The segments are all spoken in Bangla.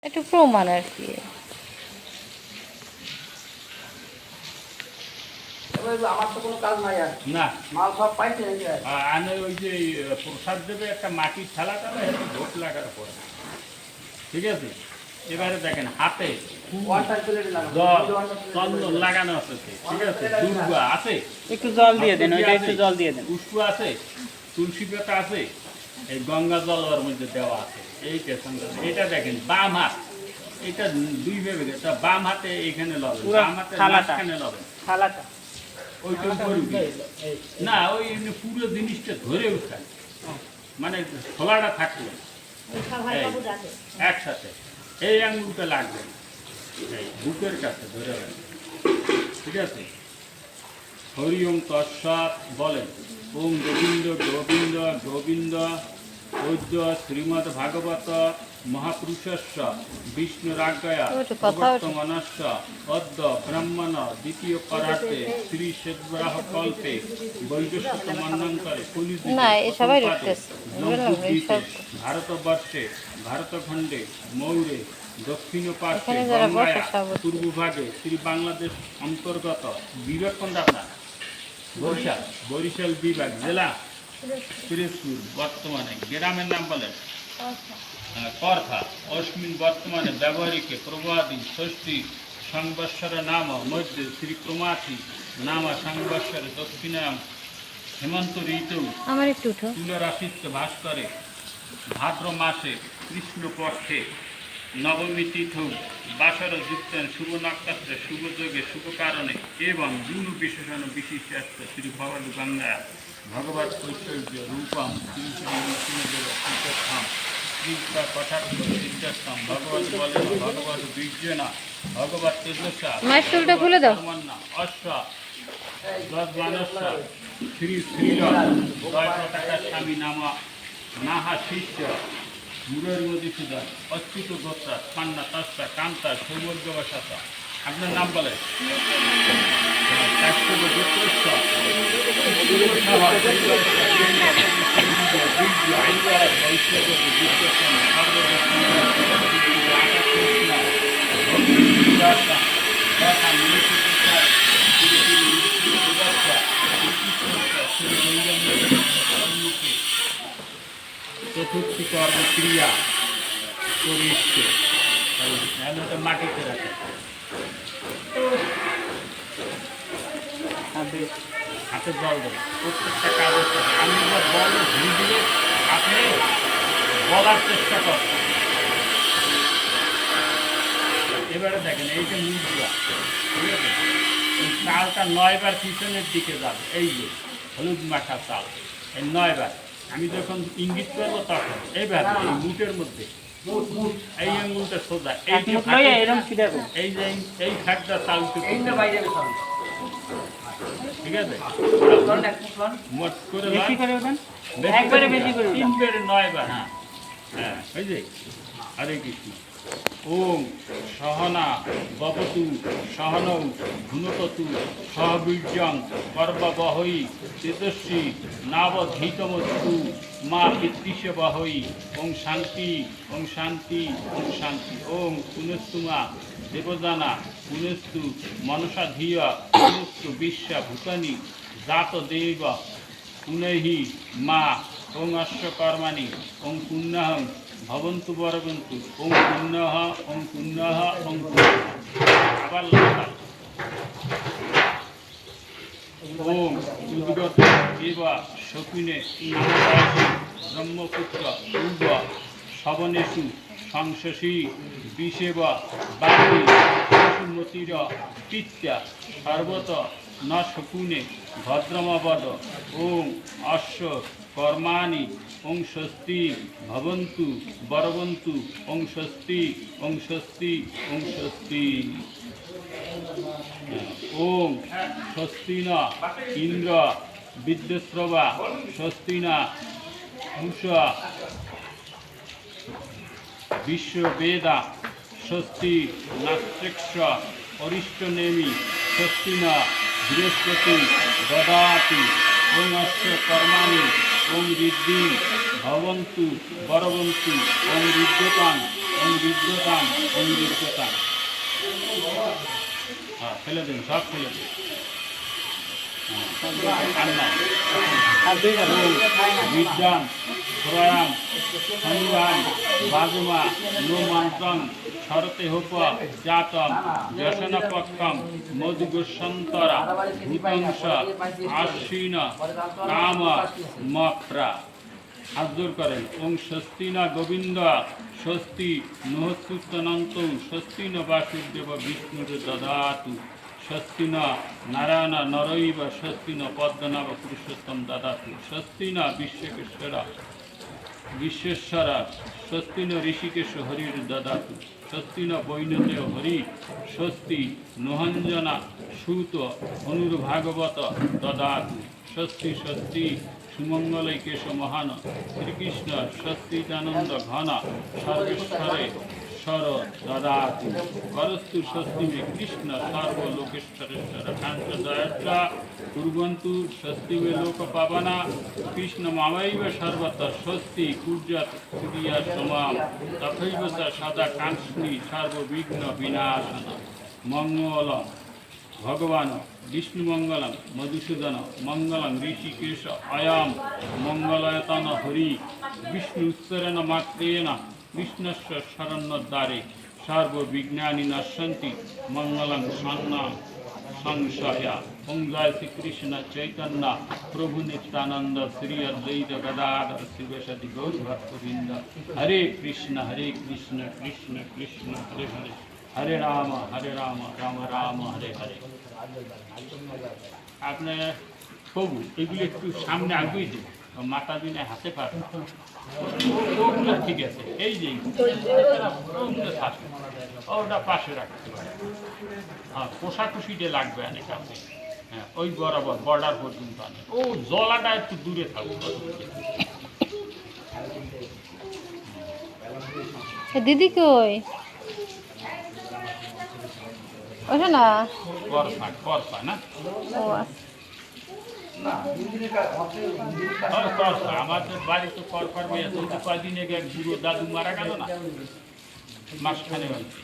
একটু প্রমাণ আর কি। আমার তো কোনো কাজ নাই আর না মাল সব পাইছে আনে ওই যে প্রসাদ দেবে একটা মাটির থালা টালা একটু ভোট লাগার পরে, ঠিক আছে। এবারে দেখেন হাতে চন্দন লাগানো আছে, ঠিক আছে, দুর্বা আছে, একটু জল দিয়ে দেন, ওইটা একটু জল দিয়ে দেন। পুষ্প আছে, তুলসী পাতা আছে, এই গঙ্গা জল ওর মধ্যে দেওয়া আছে। এইটা চন্দন, এটা দেখেন বাম হাত, এটা দুই ভেবে এটা বাম হাতে এইখানে লবেন, বাম হাতে মাঝখানে লবেন থালাটা ওইটা করবি না, ওই এমনি পুরো জিনিসটা ধরে উঠায়, মানে খোলাটা থাকলো একসাথে, এই আঙুলটা লাগবে এই বুকের কাছে ধরে রাখবে, ঠিক আছে। হরি ওম তৎসৎ বলেন, ওম গোবিন্দ গোবিন্দ গোবিন্দ পূজ্য শ্রীমদ্ ভাগবত মহাপুরুষস্য বিষ্ণুরাজ্ঞয়া প্রবর্তমানস্য অদ্য ব্রহ্মণ দ্বিতীয় পরার্থে শ্রী সেদ্বরাহ কল্পে বৈবস্বত মন্বন্তরে ভারতবর্ষে ভারতখণ্ডে মৌরে দক্ষিণ পার্শ্বে গঙ্গায়া পূর্বভাগে শ্রী বাংলাদেশ অন্তর্গত বিবেকখণ্ড আপনার বরিশাল বিভাগ জেলা পিরোজপুর, বর্তমানে গ্রামের নাম বলেন করখা, অস্মিন বর্তমানে ব্যবহারিক প্রবাদী ষষ্ঠী সংবৎসর নাম মধ্যে শ্রী প্রমাথি নাম সংবৎসর দক্ষিণাম হেমন্ত ঋতু তুলরাশিত্য ভাস করে ভাদ্র মাসে কৃষ্ণপক্ষে নবমী তিথৌ বাসর যুক্ত শুভ নক্ষত্রে শুভ যোগে শুভ কারণে এবং গুণ বিশেষণ বিশিষ্ট শ্রী ভগবত গঙ্গা ভগবত ঐশ্বর্য রূপম শ্রীদেব শ্রীতা কটাক্ষ সিদ্ধস্তম ভগবত বলেন ভগবত বীর্যনা ভগবত তেজস্বা অশ্ব যদ্বানস্য শ্রী শ্রীল জয় পতাকা স্বামী নাম নাহা শিষ্য মুরের মধুসূদন অচ্যুত গোত্রা পান্না তস্তা কান্তা সৌভাগ্যবশত। আপনার নাম বলে চতুর্থী কর্মক্রিয়া করিচ্ছে মাটিতে রাখে হাতে জল দেবে প্রত্যেকটা কাজের সাথে আমি বল ধীরে ধীরে আপনি বলার চেষ্টা করেন। এবারে দেখেন এই যে মুদ্রা, ঠিক আছে, এই চালটা 9 বার পিছনের দিকে যাবে, এই যে হলুদ মাখা চাল এই 9 বার আমি যখন ইঙ্গিত করবো তখন এইভাবে এই মুটের মধ্যে এই আঙুলটা সোজা এই যে এই খাটটা চালতে, ঠিক আছে, মোট করে 9 বার। হ্যাঁ হ্যাঁ ওই যে হরে কৃষ্ণ। ওম সহনা ববতু সহনৌ ভুনকতু সহবীর্যং কর্ববহৈ তেজস্বী নাবধীতমস্তু মা পিতৃশবহৈ। ওং শান্তি ওং শান্তি ওং শান্তি। ওং পুনস্তুমা দেবজানা পুনস্তু মনসা ধিয়া পুনস্তু বিশ্বা ভূতানি জাত দেব পুনহি মা। ওং অশ্ব কর্মাণি ওং পুণ্যহং ভবন্তু বরবন্তু। ওং পুণ্যহ ওং পুণ্যহ ওং আবার লাগাল। ওং উদ্গত এব শকুনে নামদাসী ব্রহ্মপুত্র পূর্ব শবনেষু সংশসী বিষেব বাকি শিশুমতির পিত্যা সর্বত ন শকুনে ভদ্রমবদ। ওং অশ্ব কর্মাণি ওং স্বস্তি ভবন্তু বরবন্তু। ওং স্বস্তি ওং স্বস্তি ওং স্বস্তি। ওং স্বস্তি ন ইন্দ্র বিদ্যুৎপ্রভা স্বস্তি না উষা বিশ্ববেদা স্বস্তি নাস্ত্রেক্ষ অরিষ্টনেমি স্বস্তি না বৃহস্পতি দদাতি। ওং অশ্ব কর্মাণি ওং ঋদ্ধি ভবন্তু বরবন্তু। ওং ঋদ্ধতাং অঙ্গীর্যতাম অঙ্গীর্যতাম। হ্যাঁ, ফেলে দিন, সব ফেলে দিন। বিদ্যাম শ্রয়াম সংগ্রাম বাজমা নোমন্ত্রং শরতে হোপ জাতম ব্যসনপক্ষম মধুগোসন্তরা ভূতংশ আশ্বিন কাম মপ্রা। হাত জোর করেন। ওং স্বস্তি না গোবিন্দ স্বস্তি নহস্তুতনন্ত স্বস্তি ন বাসুদেব বিষ্ণুর দদাতু স্বস্তি ন নারায়ণ নরৈব স্বস্তি ন পদ্মনাভ পুরুষোত্তম দদাতু স্বস্তি ন বিশ্বেশ্বর স্বস্তি ন ঋষিকেশ হরির দদাতু স্বস্তি ন বৈনতেয় হরি স্বস্তি নোহঞ্জনা সুত অনুর্ভাগবত দদাতু স্বস্তি স্বস্তি সুমঙ্গলে কেশ মহান শ্রীকৃষ্ণ স্বস্তিদানন্দ ঘন সর্বেশ্বরে স্বর দদাতু করস্তু স্বস্তি মে কৃষ্ণ সর্বলোকেশ্বরেশ্বর কাঞ্চদয়ত্রা কুর্বন্তু স্বস্তি মে লোক পাবনা কৃষ্ণ মামৈব সর্বত স্বস্তি কুর্যাত কুরিয়া সমাম তথৈব চ সদা কাঙ্ক্ষী সর্ববিঘ্ন বিনাশন মঙ্গলম ভগবান বিষ্ণুমঙ্গলম মধুসূদন মঙ্গলম ঋষিকেশ অয়ম মঙ্গলয়তন হরি বিষ্ণু উচ্চারণ মাত্রেণ কৃষ্ণস্য শরণ্যদ্বারে সর্ববিঘ্নানি নশ্যন্তি মঙ্গলং সন্না সংশয়া। ওং জয় শ্রীকৃষ্ণ চৈতন্য প্রভু নিত্যানন্দ শ্রী অদ্বৈত গদাধর শিবসতি গৌর ভক্তবৃন্দ। হরে কৃষ্ণ কৃষ্ণ কৃষ্ণ হরে হরে হরে রাম রাম রাম হরে হরে। আপনার প্রভু এগুলো একটু সামনে আগুই দেব, মাথা দিনে হাতে পাবে ওগুলো ঠিক আছে। এই যে ওগুলো থাকে ওটা পাশে রাখতে পারে। হ্যাঁ, কোষাকুষিতে লাগবে অনেক আছে। হ্যাঁ, ওই বরাবর বর্ডার পর্যন্ত আনে। ও জলাটা একটু দূরে থাকবে। দিদি কই ওঠে না? করফা না ও করফা আমাদের বাড়ি তো করফার মেয়ে তো কয়দিন আগে এক বুড়ো দাদু মারা গেল না, মাসখানে হয়েছে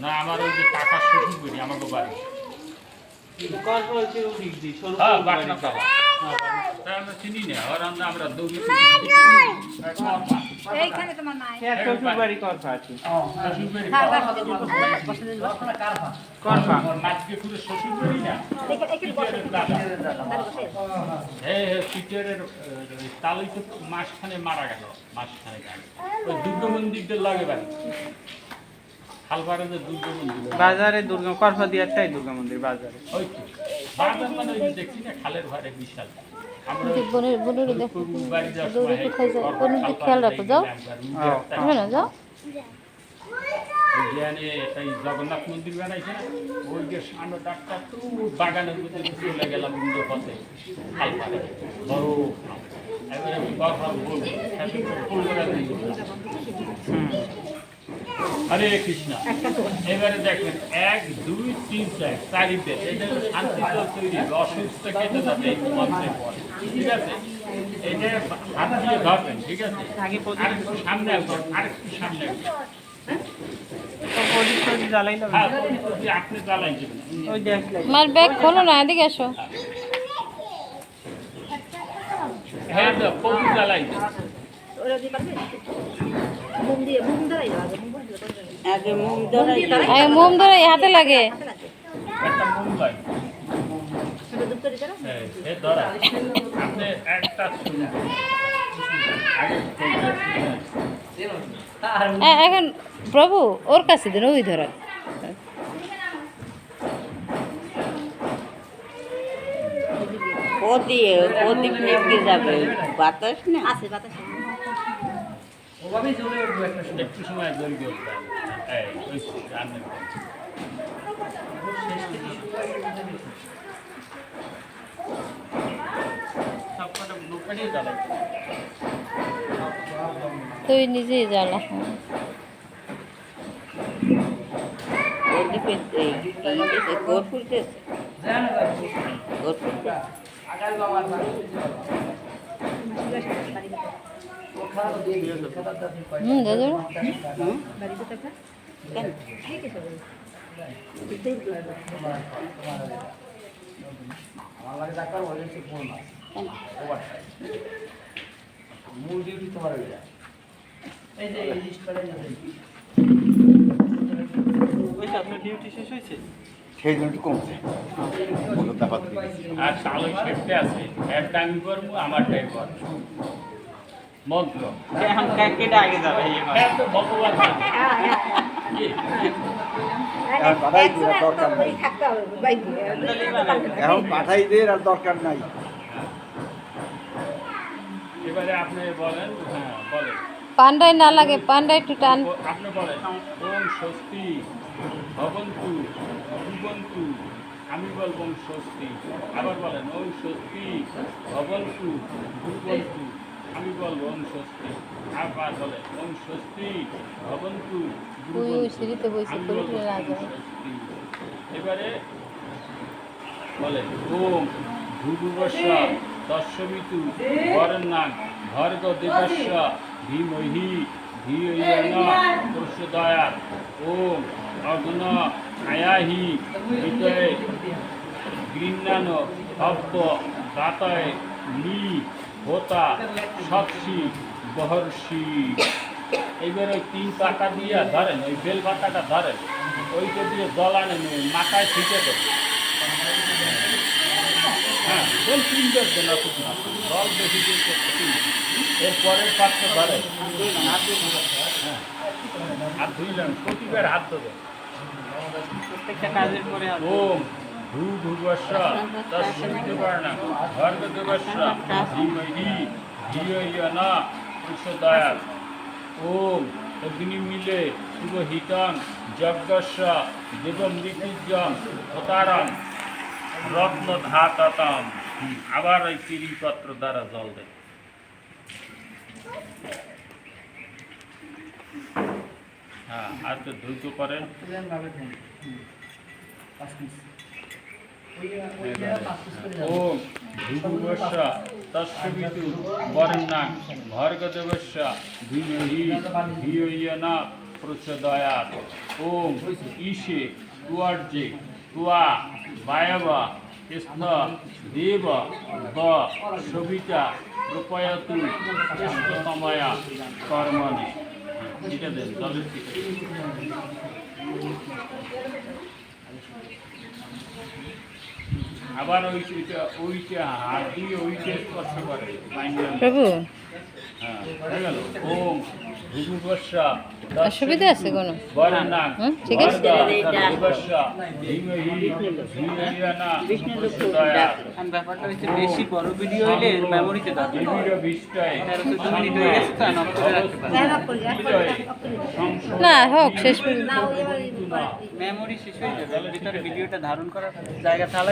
না। আমার ওই যে টাকার শ্বশুর বাড়ি আমাকে বাড়ি আমরা চিনি না, ওর আমরা দৌড়ি এইখানে তোমার নাই শ্বশুর বাড়ি করফা আছে। শ্বশুর বাড়ি করফা মাঝকে পুরো শ্বশুর বাড়ি না, পিটারের তালই তো মাসখানে মারা গেল, মাসখানে ওই দুর্গা মন্দিরদের লাগে বাড়ি খালবারে যে দুর্গা মন্দির বাজারে দুর্গা করফা দিয়ে একটাই দুর্গা মন্দির বাজারে। ওই তো বাজার মানে ওই যে দেখছি না খালের ঘরে বিশাল। আমরা বাড়ি যাওয়ার সময় খেয়াল রাখো, যাও না যাও। এই জগন্নাথ মন্দির বানাইছে না, ওই যে সামনে ডাক্তার তো বাগানের মধ্যে চলে গেলাম উল্টো পথে খালপাড়ে বড়। এবারে কথা বলবো হরে কৃষ্ণ। এবারে দেখেন 1 2 3 4 চারিতে এটা শান্তি তৈরি অসুস্থ কেটে যাবে এই মন্ত্রের পরে, ঠিক আছে? এটা হাত দিয়ে ধরবেন, ঠিক আছে? আরেকটু সামনে আসবেন, আরেকটু সামনে আসবেন। হ্যাঁ, আপনি জ্বালাই দেবেন। আমার ব্যাগ খোলো না, এদিকে আসো। হ্যাঁ, প্রভু জ্বালাই দেবেন। আগে মোম ধরে হাতে লাগে। একটা মোম লাগে। হে ধরা আপনি একটা শুনুন এখন প্রভু ওর কাছে দেন, ওই ধরা। প্রদীপ নেমে যাবে, বাতাস না আছে, বাতাস একটু সময় জলদি উঠবে। এই ওই রান্না সবকটা নৌকাটিয়ে জ্বালাই। তুই নিজেই জ্বালা। প্রদীপের গোর ফুলতেছে, গোর ফুলতে দে দেবো। আমার লাগে ডাক্তার বলে সে ফোন না ওভার মূল ডিউটি তোমার এটা এই যে লিস্ট করে নেবেন ওই আপনার ডিউটি শেষ হয়েছে? সেই জন্য একটু কমছে ব্যাপার আর চালক সেফটে আছে একটা আমি করবো আমারটাই করবো মন্ত্র এখন কেটে আগে যাবে এই মাস। এত ভগবান জানে। এখন পাঠাই দিয়ে আর দরকার নাই এখন পাঠাই দিয়ে আর দরকার নাই এবারে আপনি বলেন, হ্যাঁ বলেন, পান্ডায় না লাগে, পান্ডায় একটু টান। আপনি বলেন ওম স্বস্তি ভবন্তু ভুবন্তু, আমি বলবো ওম স্বস্তি, আবার বলেন ওম স্বস্তি ভবন্তু ভুবন্তু, আমি বলবো ওম স্বস্তি, আবার বলেন ওম স্বস্তি ভবন্তু ওই ওই সিঁড়িতে বসে আমি করে বলবো না ওম যায়। স্বস্তি। এবারে বলেন ওম ভূর্ভুবস্য তস্যবিতু বরেণ্যং ভর্গো দেবস্য ধীমহি ধিয়ো ন প্রচোদয়াৎ। ওম অগ্ন আয়াহি বিতয়ে গৃহ্ণান হব্য দাতয়ে নি হোতা সৎসি বহর্ষি। এইবার ওই 3 পাতা দিয়ে ধরেন, ওই বেল পাতাটা ধরেন, ওইটা দিয়ে জল আনেন, ওই মাথায় ছিটে দেন। হ্যাঁ জল 3 দেবেন না, খুব না, জল বেশি দিয়ে এরপরের পাত্র ধরেন, হ্যাঁ হাত ধুইলেন, প্রতিবার হাত দেবেন। প্রত্যেকটা কাজের পরে আর ওম ভূর্ভুবস্য তস্যবিতুর্বরেণ্যং ভর্গো দেবস্য ধীমহি ধিয়ো ন প্রচোদয়াৎ। ওম অগ্নিমিলে শুভহিতং যজ্ঞস্য দেবমৃত্যুঞ্জং হোতারং রত্নধাততম। আবার ওই 3 পত্র দ্বারা জল দেয়। হ্যাঁ আর তো দ্রুত করেন। ওম ভূর্ভুবস্য তস্যবিতু বরেণ্যং ভর্গো দেবস্য ধীমহি ধিয়ো ন প্রচোদয়াৎ। ওম ঈশে কুয়ার্জে কুয়া বায়ব স্থ দেব ব সবিতা প্রপয়তু জ্যেষ্ঠতময়া কর্মণি। এটা দেন জলের দিকে। আবার ওইটা হাত দিয়ে ওইটা স্পর্শ করে প্রভু হ্যাঁ হয়ে গেল। ওম ভূর্ভুবস্য অসুবিধা আছে কোনো? বরেণ্যং হুম, ঠিক আছে। ভর্গো দেবস্য ধীমহি ধিয়ো ন প্রচোদয়াৎ। এখন ব্যাপারটা হচ্ছে বেশি বড় ভিডিও হইলে মেমোরিতে থাকে। দেবীর বিষ্টায় 13 মিনিট হয়ে গেছে তো নক করে রাখতে পারে। না হোক শেষ পর্যন্ত। মেমোরি শেষ হয়ে যাবে, ভিতরে ভিডিওটা ধারণ করার জায়গা তাহলে